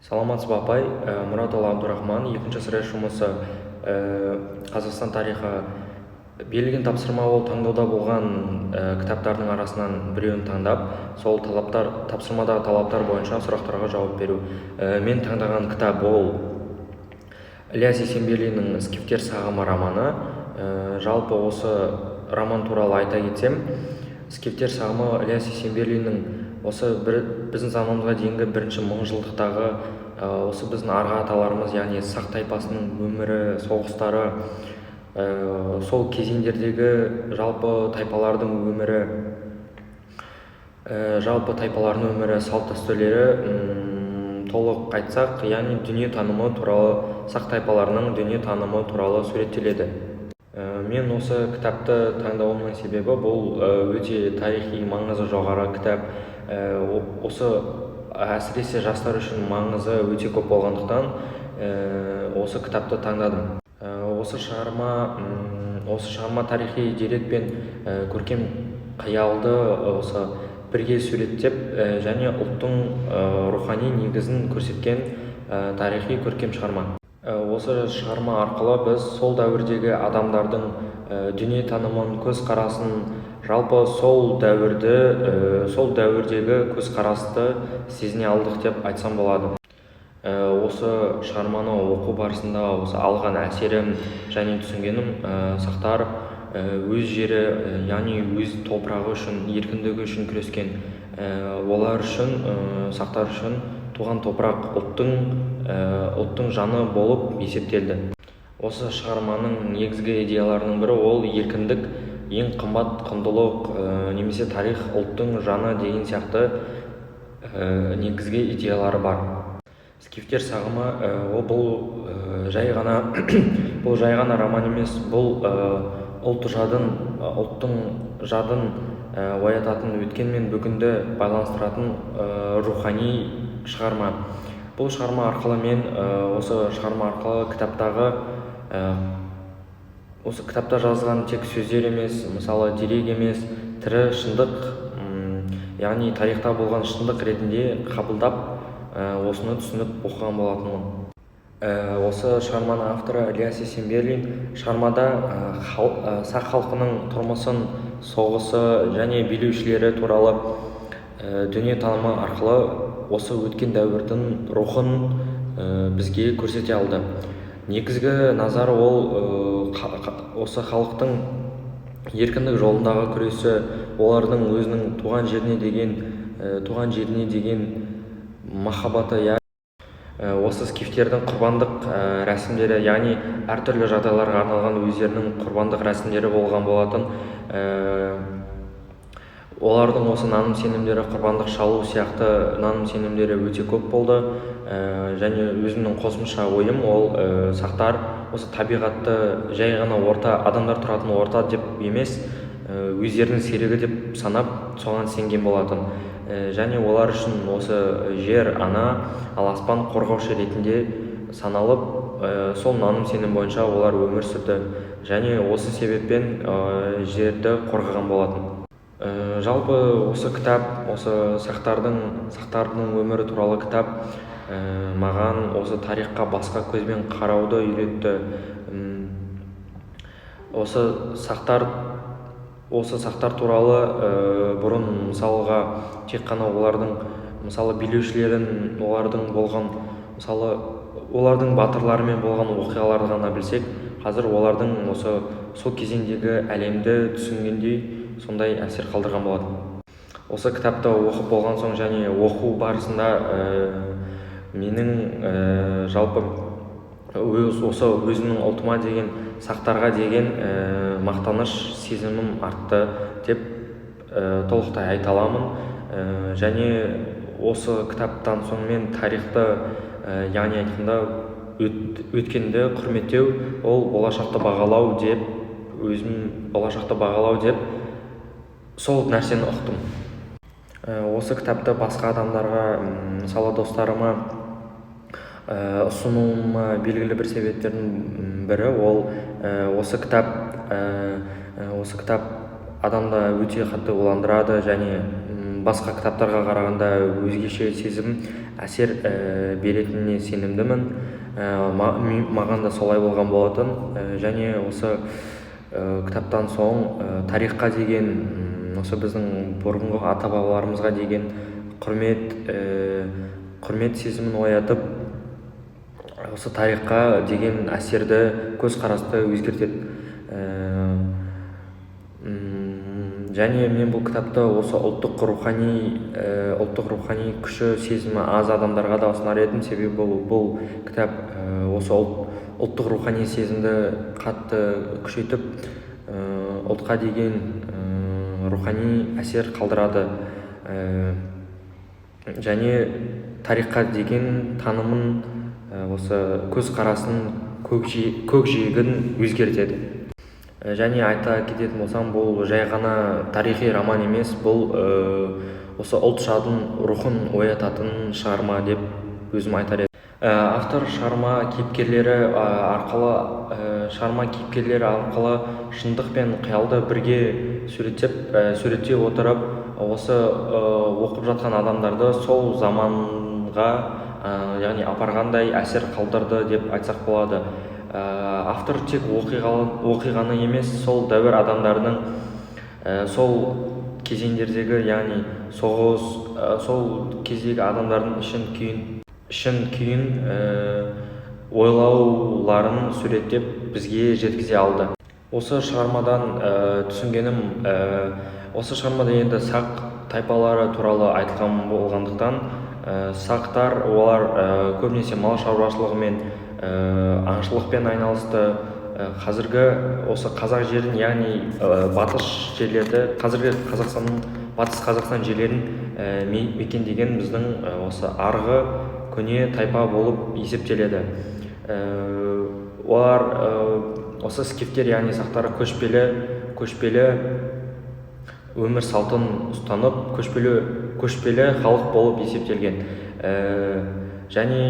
Саламатсыз ба апай, Мұратұлы Абдурахман, екінші сұраш жұмысы Қазақстан тарихы берілген тапсырма ол таңдауда болған кітаптардың арасынан біреуін таңдап, сол тапсырмадағы талаптар бойынша сұрақтарға жауап беру. Мен таңдаған кітап ол Ілияс Есенберлиннің «Скифтер сағымы» романы. Жалпы осы роман туралы айта кетсем, «Скифтер сағымы» Ілияс Есенберлиннің осы біздің заманымызға дейінгі бірінші мыңжылдықтағы осы біздің арғы аталарымыз, яғни сақ тайпасының өмірі, соғыстары, сол кезеңдердегі жалпы тайпалардың өмірі, салт дәстүрлері толық айтсақ, яғни дүниетанымы туралы, сақ тайпаларының дүниетанымы туралы суреттеледі. Мен осы кітапты таңдауымның себебі бұл өте тарихи маңызы жоғары кітап. Осы әсіресе жастар үшін маңызы өте көп болғандықтан осы кітапты таңдадым. Осы шығарма тарихи дерек пен көркем қиялды осы бірге суреттеп және ұлттың рухани негізін көрсеткен тарихи көркем шығарма. Осы шығарма арқылы біз сол дәуірдегі адамдардың дүниетанымын, көзқарасын, жалпы сол дәуірдегі көзқарасты сезіне алдық деп айтсам болады. Осы шығарманы оқу барысында осы алған әсерім және түсінгенім, сақтар өз жері, яғни өз топырағы үшін, еркіндігі үшін күрескен, олар үшін, сақтар үшін туған топырақ ұлттың жаны болып есептелді. Осы шығарманың негізгі идеяларының бірі ол еркіндік, ең қымбат құндылық, немесе тарих, ұлттың жаны деген сияқты негізгі идеялары бар. «Скифтер сағымы» бұл жай ғана роман емес, бұл ұлттың жадын оятатын, өткен мен бүгінді байланыстыратын рухани шығарма. Бұл шығарма арқылы кітапта жазылған тек сөздер емес, мысалы дерек емес, тірі шындық, яғни тарихта болған шындық ретінде қабылдап, осыны түсініп оқыған болатынмын. Осы шығарманың авторы Ілияс Есенберлин шығармада сақ халқының тұрмысын, соғысы және билеушілері туралы дүниетанымы арқылы осы өткен дәуірдің рухын бізге көрсете алды. Негізгі назар ол осы халықтың еркіндік жолындағы күресі, олардың өзінің туған жеріне деген махаббаты. Осы скифтердің құрбандық рәсімдері, яғни әртүрлі жағдайларға арналған өздерінің құрбандық рәсімдері болған болатын. Олардың осы наным сенімдері, құрбандық шалу сияқты наным сенімдері өте көп болды. Және өзімнің қосымша ойым ол сақтар осы табиғатты жай ғана адамдар тұратын орта деп емес, өздерінің серігі деп санап, соған сенген болатын. Және олар үшін осы жер ана, ал аспан қорғаушы ретінде саналып, сол наным сенім бойынша олар өмір сүрді. Және осы себеппен жерді қорғаған болатын. Жалпы осы кітап, осы сақтардың өмірі туралы кітап маған осы тарихқа басқа көзбен қарауды үйретті. Осы сақтар туралы бұрын мысалға тек қана олардың билеушілерін, олардың батырларымен болған оқиғаларды ғана білсек, қазір олардың сол кезеңдегі әлемді түсінгендей сондай әсер қалдырған болатын. Осы кітапты оқып болған соң және оқу барысында менің жалпы осы өзімнің ұлтыма деген, сақтарға деген мақтаныш сезімім артты деп толықтай айта аламын. Және осы кітаптан соң мен тарихты, яғни айтқанда өткенді құрметтеу, ол болашақты бағалау деп сол нәрсені ұқтым. Осы кітапты басқа адамдарға, мысалы достарыма ұсынуыма белгілі бір себептердің бірі ол осы кітап адамда өте қатты ойландырады және басқа кітаптарға қарағанда өзгеше сезім әсер беретініне сенімдімін. Маған да солай болған болатын. Және осы кітаптан соң тарихқа деген, осы біздің бұрынғы ата-бабаларымызға деген құрмет сезімін оятып, осы тарихқа деген әсерді, көзқарасты өзгертеді. Және мен бұл кітапты осы ұлттық рухани күші сезімі аз адамдарға да ұсынар едім. Себебі бұл кітап осы ұлттық рухани сезімді қатты күшейтіп, ұлтқа деген рухани әсер қалдырады. Және тарихқа деген танымын, осы көзқарасын, көкжиегін өзгертеді. Және айта кететін болсам, бұл жай ғана тарихи роман емес, бұл осы ұлт жадын, рухын оятатын шығарма деп өзім айтар едім. Автор шығарма кейіпкерлері арқылы шындық пен қиялды бірге суреттей отырып, осы оқып жатқан адамдарды сол заманға, яғни апарғандай әсер қалдырды деп айтсақ болады. Автор тек оқиғаны емес, сол дәуір адамдарының сол кезеңдердегі, яғни соғыс, сол кездегі адамдардың ішін күйін, ойлауларын суреттеп бізге жеткізе алды. Осы шығармадан түсінгенім, осы шығармада енді сақ тайпалары туралы айтылған болғандықтан, сақтар олар көбінесе мал шаруашылығымен, аңшылықпен айналысты. Қазіргі осы қазақ жерін, яғни батыс жерлерді, қазіргі Қазақстанның батыс Қазақстан жерлерін мекендеген біздің осы арғы көне тайпа болып есептеледі. Олар осы скифтер, яғни сақтар көшпелі өмір салтын ұстанып, көшпелі халық болып есептелген. Және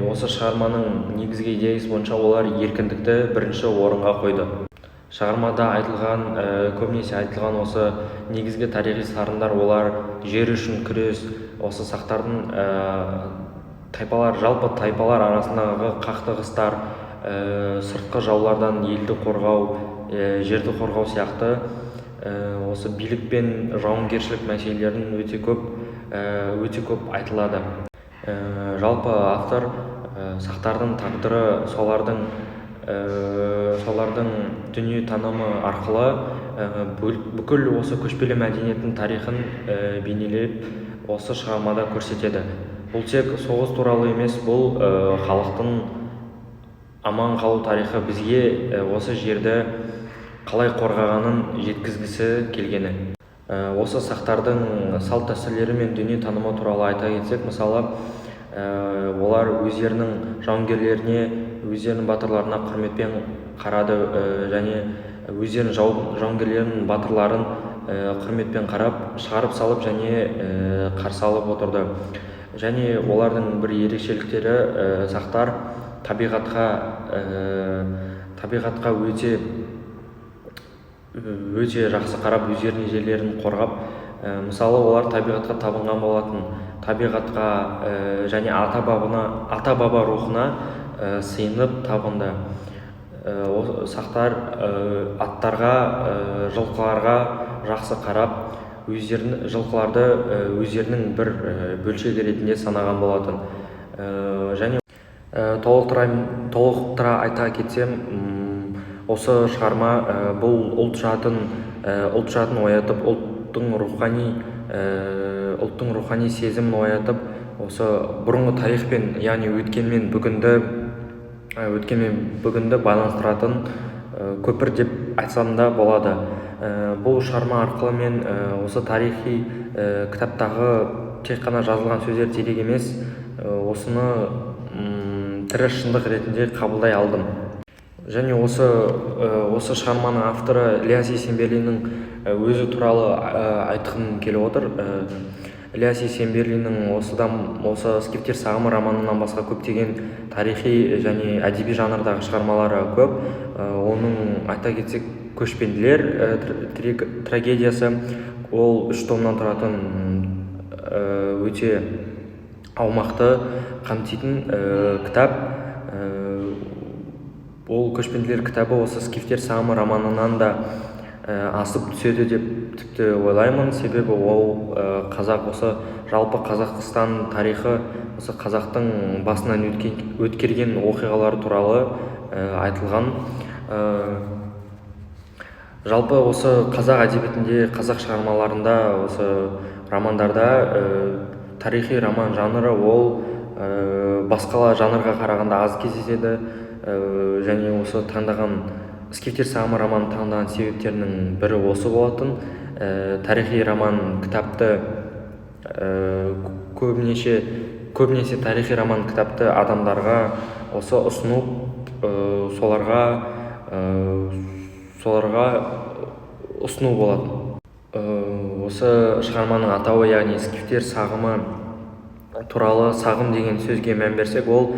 осы шығарманың негізгі идеясы бойынша олар еркіндікті бірінші орынға қойды. Шығармада көбінесе айтылған осы негізгі тарихи сарындар, олар жер үшін күрес, осы сақтардың жалпы тайпалар арасындағы қақтығыстар, сыртқы жаулардан елді қорғау, жерді қорғау сияқты осы билік пен жауынгершілік мәселелерін өте көп айтылады. Жалпы автор сақтардың тағдыры, солардың дүние танымы арқылы бүкіл осы көшпелі мәдениеттің тарихын бейнелеп осы шығармада көрсетеді. Бұл тек соғыс туралы емес, бұл халықтың аман қалу тарихы, бізге осы жерді қалай қорғағанын жеткізгісі келгені. Осы сақтардың салт дәстүрлері мен дүние танымы туралы айта кетсек, мысалы, олар өздерінің жауынгерлеріне, өздерінің батырларына құрметпен қарады, және өздерінің жауынгерлерінің батырларын құрметпен қарап, шығарып салып және қарсы алып отырды. Және олардың бір ерекшеліктері, сақтар табиғатқа өте жақсы қарап, өздерінің жерлерін қорғап, мысалы, олар табиғатқа табынған болатын. Табиғатқа және ата-баба рухына сыйынып табынды. Сақтар аттарға, жылқыларға жақсы қарап, жылқыларды өздерінің бір бөлшегі ретінде санаған болатын. Және толықтыра айта кетсем, осы шығарма бұл ұлт жадын оятып, ұлттың рухани сезімін оятып, осы бұрынғы тарихпен, яғни өткен мен бүгінді байланыстыратын көпір деп айтсам да болады. Бұл шығарма арқылы мен осы тарихи кітаптағы тек қана жазылған сөздер терек емес, осыны тірі шындық ретінде қабылдай алдым. Және осы шығарманың авторы Ілияс Есенберлиннің өзі туралы айтқым келіп отыр. Ілияс Есенберлиннің осы скифтер сағымы романынан басқа көптеген тарихи және әдеби жанрдағы шығармалары көп. Оның айта кетсек, көшпенділер трагедиясы, ол 3 томнан тұратын өте аумақты қамтитын кітап. Ол көшпенділер кітабы осы скифтер сағымы романынан да асып түседі деп тіпті ойлаймын. Себебі ол қазақ, осы жалпы Қазақстан тарихы, осы қазақтың басынан өткерген оқиғалар туралы айтылған. Жалпы осы қазақ әдебиетінде, қазақ шығармаларында, осы романдарда тарихи роман жанры ол басқа жанрға қарағанда аз кездеседі. Және осы таңдаған скифтер сағымы романын таңдаған себептерінің бірі осы болатын. Тарихи роман кітапты көбінесе тарихи роман кітапты адамдарға осы ұсынып, соларға ұсыну болатын. Осы шығарманың атауы, яғни скифтер сағымы туралы сағым деген сөзге мән берсек, ол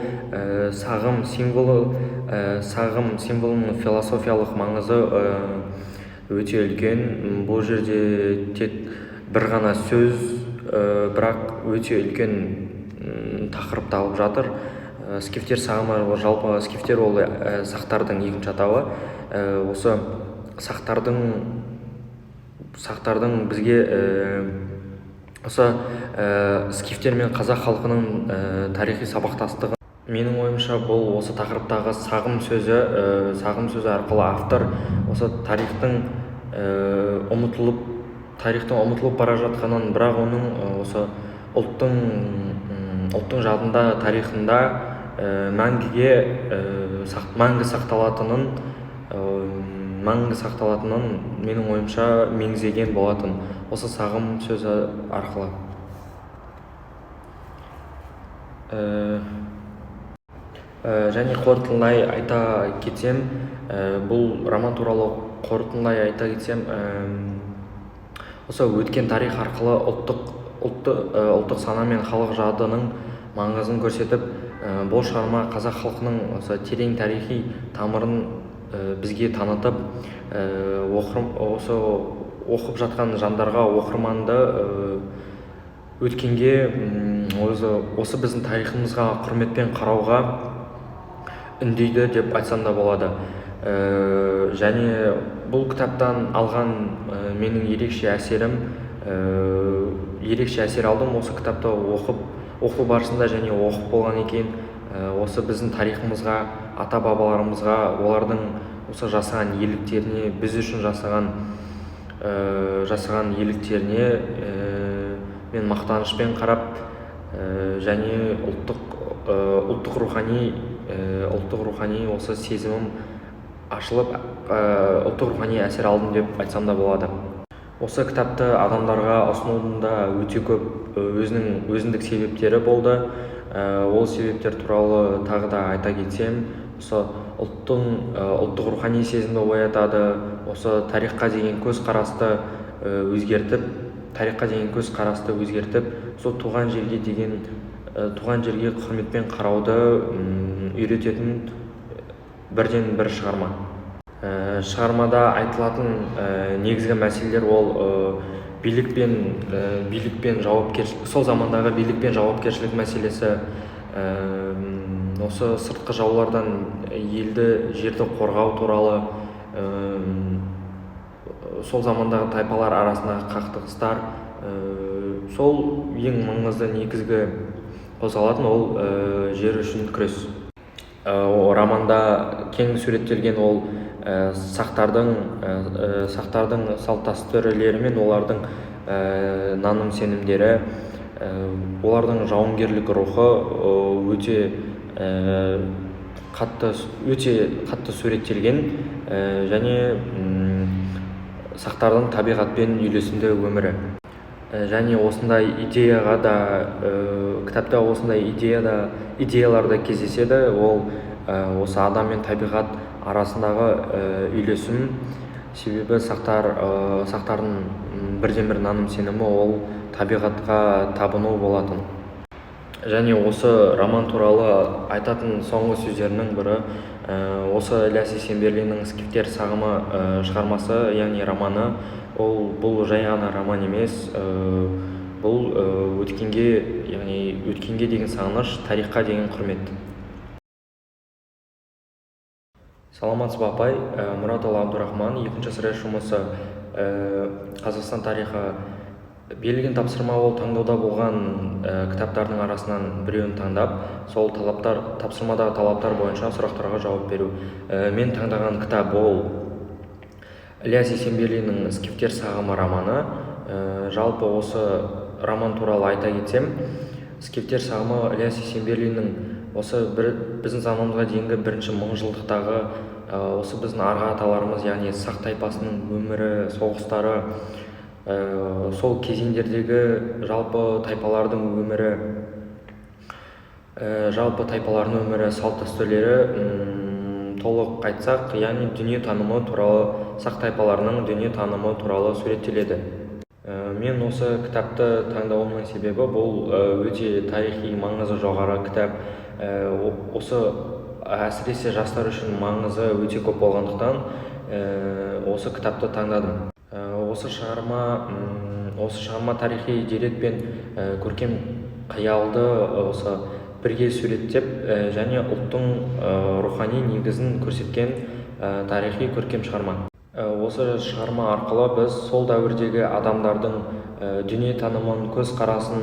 сағым символының философиялық маңызы өте үлкен. Бұл жерде тек бір ғана сөз, бірақ өте үлкен тақырыпты алып жатыр. Скифтер сағымы, жалпы скифтер ол сақтардың екінші атауы. Осы сақтардың бізге осы скифтер мен қазақ халқының тарихи сабақтастығы. Менің ойымша, бұл осы тақырыптағы сағым сөзі арқылы автор осы тарихтың ұмытылып бара жатқанын, бірақ оның осы ұлттың жадында, тарихында мәңгі сақталатынын менің ойымша меңзеген болатын осы сағым сөзі арқылы. Және қорытындылай айта кетсем, бұл роман туралы қорытындылай айта кетсем, осы өткен тарих арқылы ұлттық сана мен халық жадының маңызын көрсетіп, бұл шығарма қазақ халқының осы терең тарихи тамырын бізге танытып, осы оқып жатқан жандарға, оқырманды өткенге, осы біздің тарихымызға құрметпен қарауға үндейді деп айтсам да болады. Және бұл кітаптан алған менің ерекше әсер алдым. Осы кітапты оқу барысында және оқып болғаннан кейін, осы біздің тарихымызға, ата бабаларымызға, олардың осы жасаған ерліктеріне, біз үшін жасаған ерліктеріне мен мақтанышпен қарап, және ұлттық рухани осы сезімім ашылып, ұлттық рухани әсер алдым деп айтсам да болады. Осы кітапты адамдарға ұсынудың өте көп өзіндік себептері болды. Ол себептер туралы тағы да айта кетсем, осы ұлттық рухани сезімді оятады, осы тарихқа деген көзқарасты өзгертіп, сол туған жерге құрметпен қарауды үйрететін бірден бір шығарма. Шығармада айтылатын негізгі мәселелер ол сол замандағы билік пен жауапкершілік мәселесі, осы сыртқы жаулардан жерді қорғау туралы, сол замандағы тайпалар арасындағы қақтығыстар, сол ең маңызды негізгі қозғалатын ол жер үшін күрес. Романда кең суреттелген ол сақтардың салт-дәстүрлері мен олардың наным сенімдері, олардың жауынгерлік рухы өте қатты суреттелген, және сақтардың табиғатпен үйлесімді өмірі. Және осындай идеяға да, кітапта осындай идеялар да кездеседі. Ол осы адам мен табиғат арасындағы үйлесім. Себебі сақтардың бірден бір наным сенімі ол табиғатқа табыну болатын. Және осы роман туралы айтатын соңғы сөздерінің бірі, осы Ілияс Есенберлиннің скифтер сағымы шығармасы, яғни романы, бұл жай ғана роман емес, бұл өткенге яғни өткенге деген сағыныш, тарихқа деген құрмет. Саламатсыз ба апай? Мұратұлы Абдурахман, 2-ші сіңір жұмысы Қазақстан тарихы. Берілген тапсырма ол таңдауда болған кітаптардың арасынан біреуін таңдап, сол тапсырмадағы талаптар бойынша сұрақтарға жауап беру. Мен таңдаған кітап ол Ілияс Есенберлиннің «Скифтер сағымы» романы. Жалпы осы роман туралы айта кетсем, «Скифтер сағымы» Ілияс Есенберлиннің осы біздің заманымызға дейінгі бірінші мыңжылдықтағы осы біздің арғы аталарымыз, яғни сақ тайпасының өмірі, соғыстары, сол кезеңдердегі жалпы тайпалардың өмірі, салт дәстүрлері толық айтсақ, яғни дүние танымы туралы, сақ тайпаларының дүние танымы туралы суреттеледі. Мен осы кітапты таңдауымның себебі бұл өте тарихи маңызы жоғары кітап. Осы әсіресе жастар үшін маңызы өте көп болғандықтан осы кітапты таңдадым. Осы шығарма тарихи дерек пен көркем қиялды осы бірге суреттеп және ұлттың рухани негізін көрсеткен тарихи көркем шығарма. Осы шығарма арқылы біз сол дәуірдегі адамдардың дүние танымын, көзқарасын,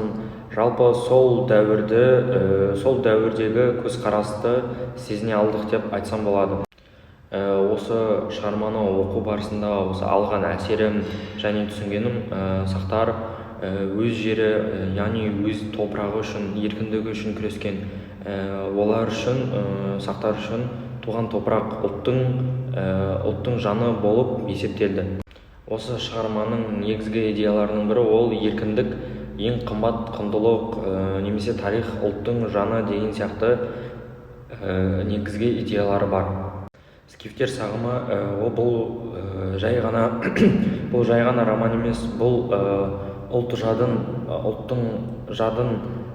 жалпы сол дәуірдегі көзқарасты сезіне алдық деп айтсам болады. Осы шығарманы оқу барысында осы алған әсерім және түсінгенім, сақтар өз жері, яғни өз топырағы үшін, еркіндігі үшін күрескен, олар үшін, сақтар үшін туған топырақ ұлттың жаны болып есептелді. Осы шығарманың негізгі идеяларының бірі ол еркіндік, ең қымбат құндылық, немесе тарих, ұлттың жаны деген сияқты негізгі идеялары бар. «Скифтер сағымы» бұл жай ғана роман емес, бұл ұлттың жадын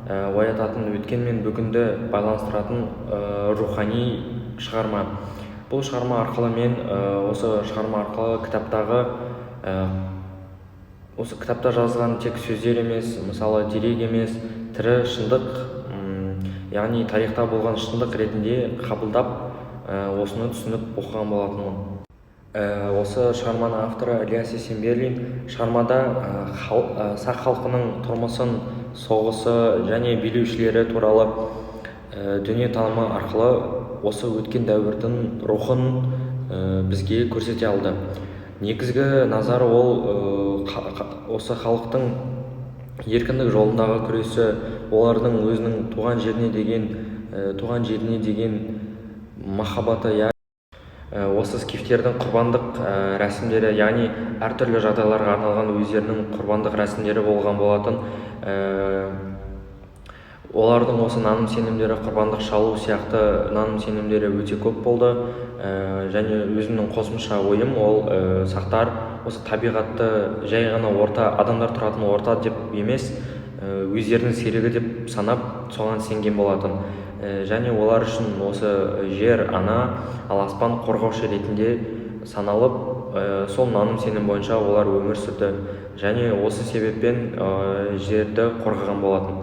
оятатын, өткен мен бүгінді байланыстыратын рухани шығарма. Бұл шығарма арқылы кітапта жазылған тек сөздер емес, мысалы дерек емес, тірі шындық, яғни тарихта болған шындық ретінде қабылдап, осыны түсініп оқыған болатынмын. Осы шығарманың авторы Ілияс Есенберлин шығармада сақ халқының тұрмысын, соғысы және билеушілері туралы дүние танымы арқылы осы өткен дәуірдің рухын бізге көрсете алды. Негізгі назар ол осы халықтың еркіндік жолындағы күресі, олардың өзінің туған жеріне деген махаббаты. Осы скифтердің құрбандық рәсімдері, яғни әртүрлі жағдайларға арналған өздерінің құрбандық рәсімдері болған болатын. Олардың осы наным сенімдері, құрбандық шалу сияқты наным сенімдері өте көп болды. Және өзімнің қосымша ойым ол сақтар осы табиғатты жай ғана адамдар тұратын орта деп емес, өздерінің серігі деп санап, соған сенген болатын. Және олар үшін осы жер ана, ал аспан қорғаушы ретінде саналып, сол наным сенім бойынша олар өмір сүрді. Және осы себеппен жерді қорғаған болатын.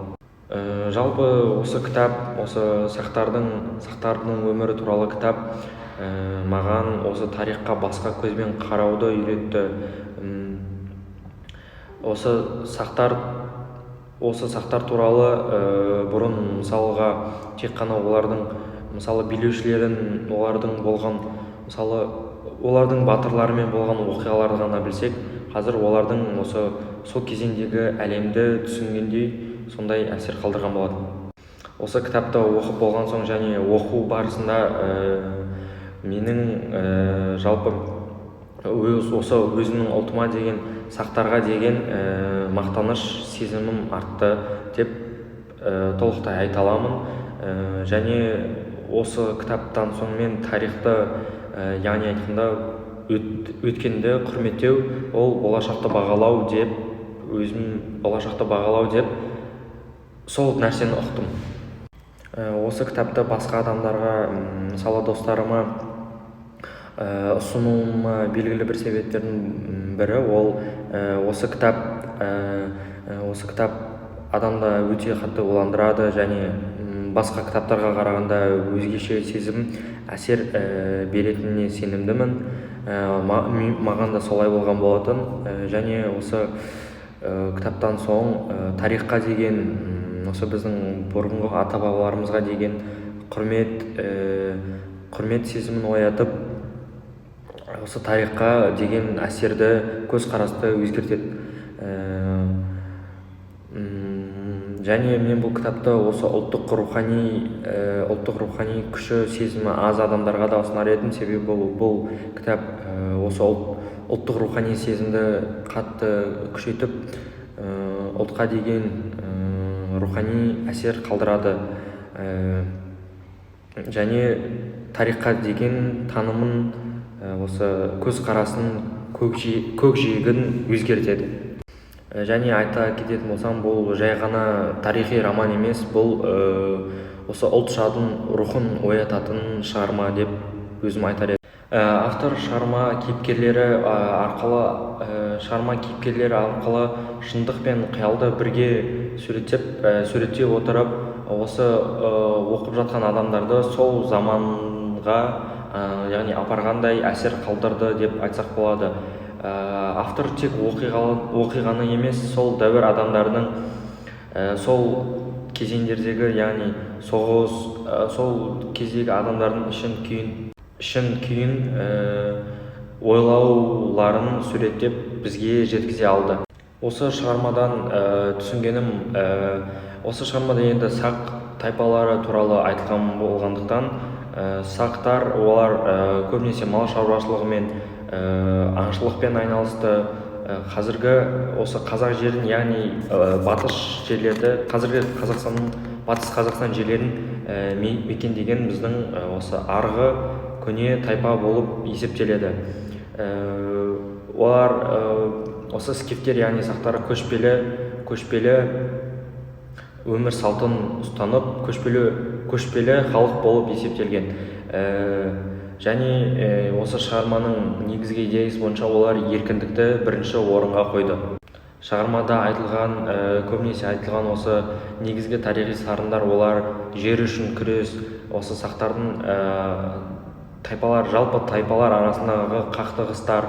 Жалпы осы кітап, осы сақтардың өмірі туралы кітап маған осы тарихқа басқа көзбен қарауды үйретті. Осы сақтар туралы бұрын мысалға тек қана олардың билеушілерін, олардың батырларымен болған оқиғаларды ғана білсек, қазір олардың сол кезеңдегі әлемді түсінгендей сондай әсер қалдырған болатын. Осы кітапты оқып болған соң және оқу барысында менің жалпы осы өзімнің ұлтыма деген, сақтарға деген мақтаныш сезімім артты деп толықтай айта аламын. Және осы кітаптан соң мен тарихты, яғни айтқанда өткенді құрметтеу, ол болашақты бағалау деп сол нәрсені ұқтым. Осы кітапты басқа адамдарға, мысалы достарыма ұсынуыма белгілі бір себептердің бірі ол осы кітап адамды өте қатты ойландырады және басқа кітаптарға қарағанда өзгеше сезім әсер беретініне сенімдімін. Маған да солай болған болатын. Және осы кітаптан соң тарихқа деген, осы біздің бұрынғы ата-бабаларымызға деген құрмет сезімін оятып, осы тарихқа деген әсерді, көзқарасты өзгертеді. Және мен бұл кітапты осы ұлттық рухани күші сезімі аз адамдарға да ұсынар едім. Себебі бұл кітап осы ұлттық рухани сезімді қатты күшейтіп, ұлтқа деген рухани әсер қалдырады. Және тарихқа деген танымын, осы көзқарасын, көкжиегін өзгертеді. Және айта кететін болсам, бұл жай ғана тарихи роман емес, бұл осы ұлт жадын, рухын оятатын шығарма деп өзім айтар едім. Автор шығарма кейіпкерлері арқылы шындық пен қиялды бірге суреттей отырып, осы оқып жатқан адамдарды сол заманға, яғни апарғандай әсер қалдырды деп айтсақ болады. Автор тек оқиғаны емес, сол дәуір адамдарының сол кезеңдердегі, яғни соғыс, сол кездегі адамдардың ішін күйін, ойлауларын суреттеп бізге жеткізе алды. Осы шығармадан түсінгенім, осы шығармада енді сақ тайпалары туралы айтылған болғандықтан, сақтар олар көбінесе мал шаруашылығымен, аңшылықпен айналысты. Қазіргі осы қазақ жерін, яғни батыс жерлерді, қазіргі Қазақстанның батыс Қазақстан жерлерін мекендеген біздің осы арғы көне тайпа болып есептеледі. Олар осы скифтер, яғни сақтар көшпелі өмір салтын ұстанып, көшпелі халық болып есептелген. Және осы шығарманың негізгі идеясы бойынша олар еркіндікті бірінші орынға қойды. Шығармада көбінесе айтылған осы негізгі тарихи сарындар, олар жер үшін күрес, осы сақтардың жалпы тайпалар арасындағы қақтығыстар,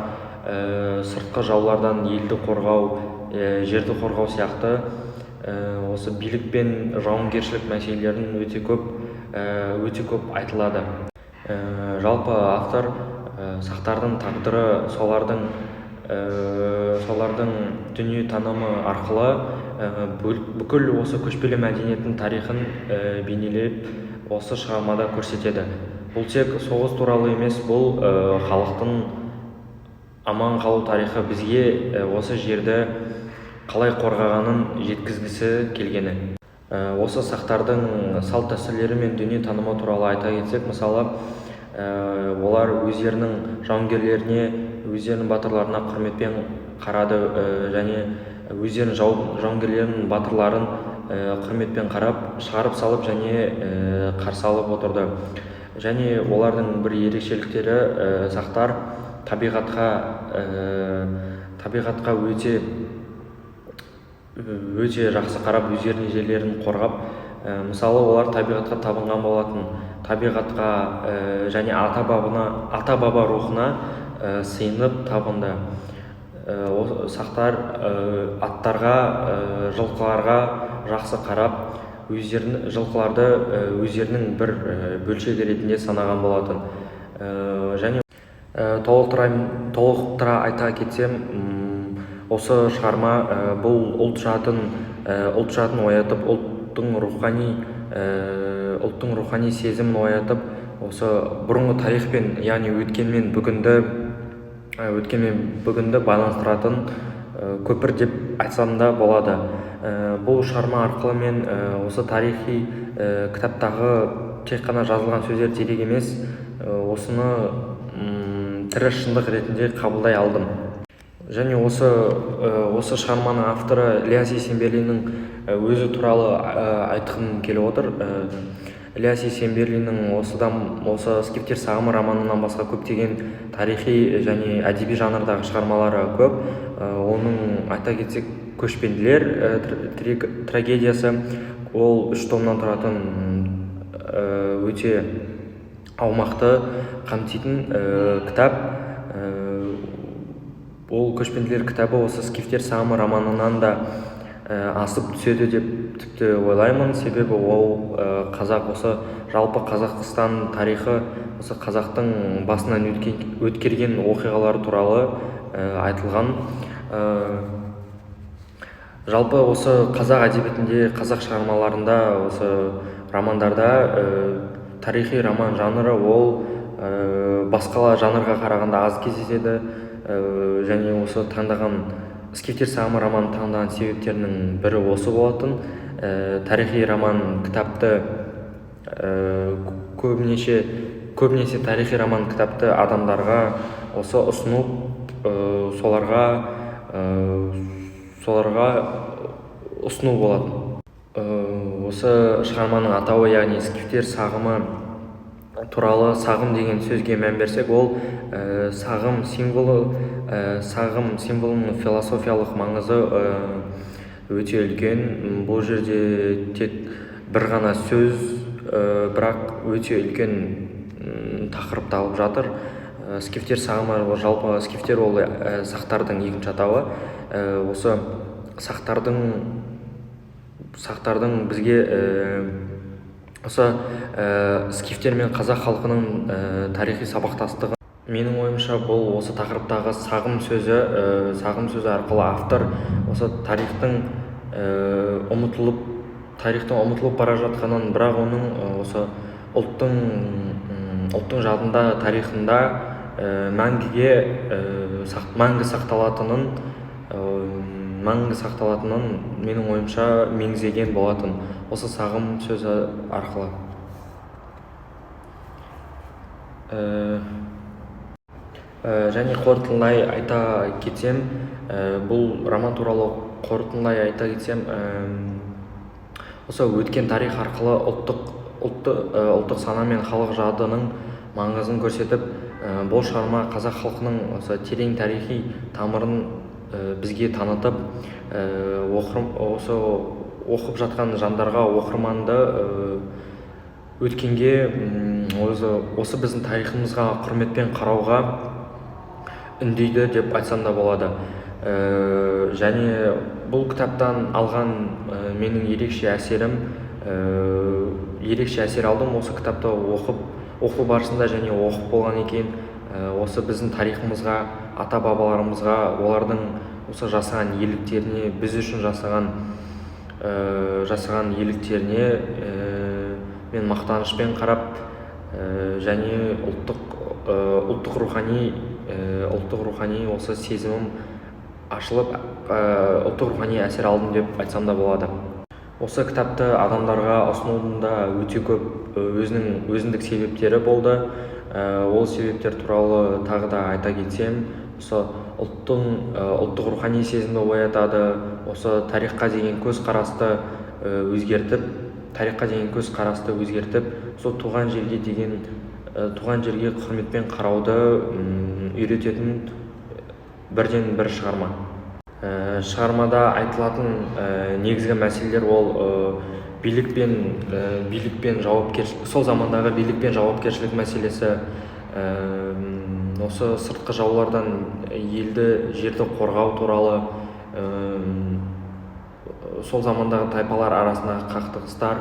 сыртқы жаулардан елді қорғау, жерді қорғау сияқты осы билік пен жауынгершілік мәселелерін өте көп айтылады. Жалпы автор сақтардың тағдыры, солардың дүние танымы арқылы бүкіл осы көшпелі мәдениеттің тарихын бейнелеп осы шығармада көрсетеді. Бұл тек соғыс туралы емес, бұл халықтың аман қалу тарихы, бізге осы жерді қалай қорғағанын жеткізгісі келгені. Осы сақтардың салт дәстүрлері мен дүние танымы туралы айта кетсек, мысалы, олар өздерінің жауынгерлеріне, өздерінің батырларына құрметпен қарады, және өздерінің жауынгерлерінің батырларын құрметпен қарап, шығарып салып және қарсы алып отырды. Және олардың бір ерекшеліктері, сақтар табиғатқа өте жақсы қарап, өздерінің жерлерін қорғап, мысалы, олар табиғатқа табынған болатын. Табиғатқа және ата-баба рухына сыйынып табынды. Сақтар аттарға, жылқыларға жақсы қарап, жылқыларды өздерінің бір бөлшегі ретінде санаған болатын. Және толықтыра айта кетсем, осы шығарма бұл ұлт жадын оятып, ұлттың рухани сезімін оятып, осы бұрынғы тарихпен, яғни өткен мен бүгінді байланыстыратын көпір деп айтсам да болады. Бұл шығарма арқылы мен осы тарихи кітаптағы тек қана жазылған сөздер дерек емес, осыны тірі шындық ретінде қабылдай алдым. Және осы шығарманың авторы Ілияс Есенберлиннің өзі туралы айтқым келіп отыр. Ілияс Есенберлиннің осы скифтер сағымы романынан басқа көптеген тарихи және әдеби жанрдағы шығармалары көп. Оның айта кетсек, көшпенділер трагедиясы. Ол 3 томнан тұратын өте аумақты қамтитын кітап. Ол көшпенділер кітабы осы скифтер сағымы романынан да асып түседі деп тіпті ойлаймын. Себебі ол қазақ, осы жалпы Қазақстан тарихы, осы қазақтың басынан өткерген оқиғалар туралы айтылған. Жалпы осы қазақ әдебиетінде, қазақ шығармаларында, осы романдарда тарихи роман жанры ол басқа жанрға қарағанда аз кездеседі. Және осы таңдаған скифтер сағымы романын таңдаған себептерінің бірі осы болатын. Тарихи роман кітапты көбінесе тарихи роман кітапты адамдарға осы ұсынып, соларға ұсыну болатын. Осы шығарманың атауы, яғни скифтер сағымы туралы сағым деген сөзге мән берсек, ол сағым символының философиялық маңызы өте үлкен. Бұл жерде тек бір ғана сөз, бірақ өте үлкен тақырыпты алып жатыр. Скифтер сағымы, жалпы скифтер ол сақтардың екінші атауы. Осы сақтардың бізге осы скифтер мен қазақ халқының тарихи сабақтастығы. Менің ойымша, бұл осы тақырыптағы сағым сөзі арқылы автор осы тарихтың ұмытылып бара жатқанын, бірақ оның осы ұлттың жадында, тарихында мәңгі сақталатынын менің ойымша меңзеген болатын осы сағым сөзі арқылы. Және қорытындылай айта кетсем, бұл роман туралы қорытындылай айта кетсем, осы өткен тарих арқылы ұлттық сана мен халық жадының маңызын көрсетіп, бұл шығарма қазақ халқының осы терең тарихи тамырын бізге танытып, осы оқып жатқан жандарға, оқырманды өткенге, осы біздің тарихымызға құрметпен қарауға үндейді деп айтсам да болады. Және бұл кітаптан алған менің ерекше әсер алдым. Осы кітапты оқу барысында және оқып болғаннан кейін, осы біздің тарихымызға, ата-бабаларымызға, олардың осы жасаған ерліктеріне, біз үшін жасаған ерліктеріне мен мақтанышпен қарап, және ұлттық рухани осы сезімім ашылып, ұлттық рухани әсер алдым деп айтсам да болады. Осы кітапты адамдарға ұсынудың өте көп өзіндік себептері болды. Ол себептер туралы тағы да айта кетсем, осы ұлттық рухани сезімді оятады, осы тарихқа деген көзқарасты өзгертіп, сол туған жерге құрметпен қарауды үйрететін бірден бір шығарма. Шығармада айтылатын негізгі мәселелер ол билік пен жауапкершілік, сол замандағы билік пен жауапкершілік мәселесі, осы сыртқы жаулардан жерді қорғау туралы, сол замандағы тайпалар арасындағы қақтығыстар,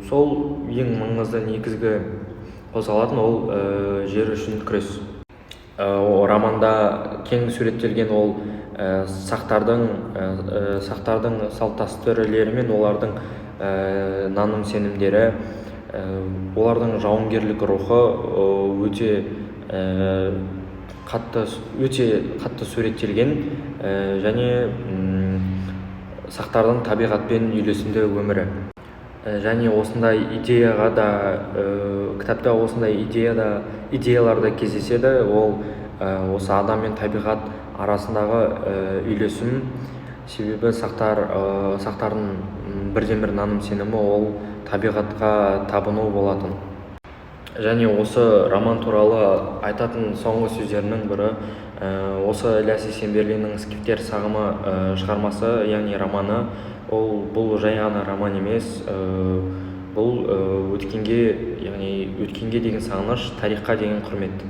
сол ең маңызды негізгі қозғалатын ол жер үшін күрес. Романда кең суреттелген ол сақтардың салт-дәстүрлері мен олардың наным сенімдері, олардың жауынгерлік рухы өте қатты суреттелген, және сақтардың табиғатпен үйлесімді өмірі. Және осындай идеяға да, кітапта осындай идеялар да кездеседі. Ол осы адам мен табиғат арасындағы үйлесім. Себебі сақтардың бірден бір наным сенімі ол табиғатқа табыну болатын. Және осы роман туралы айтатын соңғы сөздерінің бірі, Осы ілияс есенберлиннің скифтер сағымы шығармасы, яғни романы, бұл жай ғана роман емес, бұл өткенге, яғни өткенге деген сағыныш, тарихқа деген құрмет.